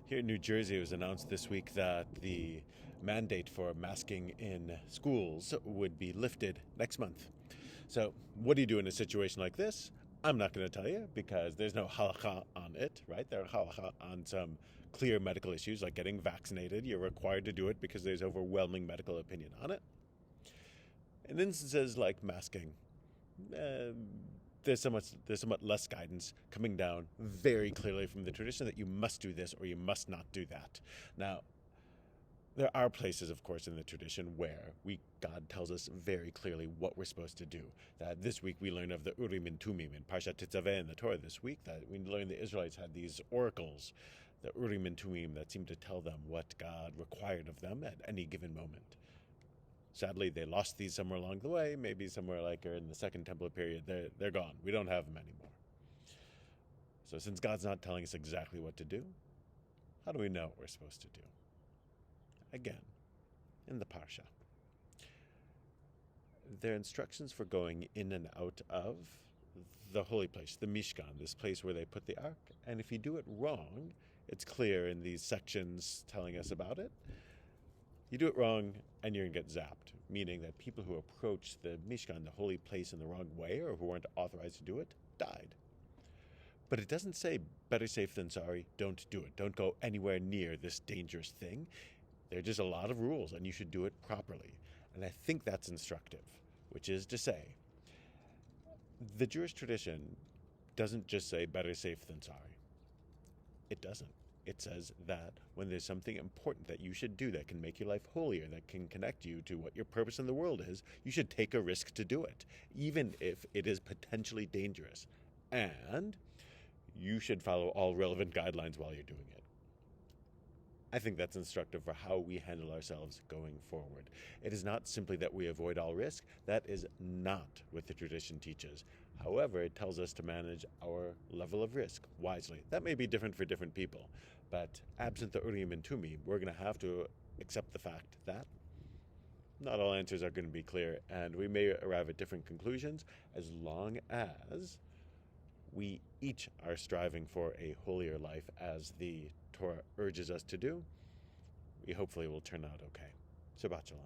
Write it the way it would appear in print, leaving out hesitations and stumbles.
Here in New Jersey, it was announced this week that the mandate for masking in schools would be lifted next month. So, what do you do in a situation like this? I'm not going to tell you because there's no halakha on it, right? There are halakha on some clear medical issues like getting vaccinated. You're required to do it because there's overwhelming medical opinion on it. In instances like masking, there's somewhat less guidance coming down very clearly from the tradition that you must do this or you must not do that. Now, there are places, of course, in the tradition where God tells us very clearly what we're supposed to do. That this week we learn of the Urim and Tumim in Parshat Tetzaveh in the Torah this week, that we learn the Israelites had these oracles, the Urim and Tumim, that seemed to tell them what God required of them at any given moment. Sadly, they lost these somewhere along the way, maybe somewhere like in the Second Temple period. They're gone. We don't have them anymore. So since God's not telling us exactly what to do, how do we know what we're supposed to do? Again, in the Parsha. There are instructions for going in and out of the holy place, the Mishkan, this place where they put the Ark. And if you do it wrong, it's clear in these sections telling us about it. You do it wrong, and you're going to get zapped, meaning that people who approach the Mishkan, the holy place, in the wrong way, or who weren't authorized to do it, died. But it doesn't say, better safe than sorry, don't do it. Don't go anywhere near this dangerous thing. There are just a lot of rules, and you should do it properly. And I think that's instructive, which is to say, the Jewish tradition doesn't just say better safe than sorry. It doesn't. It says that when there's something important that you should do that can make your life holier, that can connect you to what your purpose in the world is, you should take a risk to do it, even if it is potentially dangerous. And you should follow all relevant guidelines while you're doing it. I think that's instructive for how we handle ourselves going forward. It is not simply that we avoid all risk. That is not what the tradition teaches. However, it tells us to manage our level of risk wisely. That may be different for different people, but absent the Urim and Tumim, we're going to have to accept the fact that not all answers are going to be clear, and we may arrive at different conclusions as long as we each are striving for a holier life as the Torah urges us to do. We hopefully will turn out okay. Shabbat Shalom.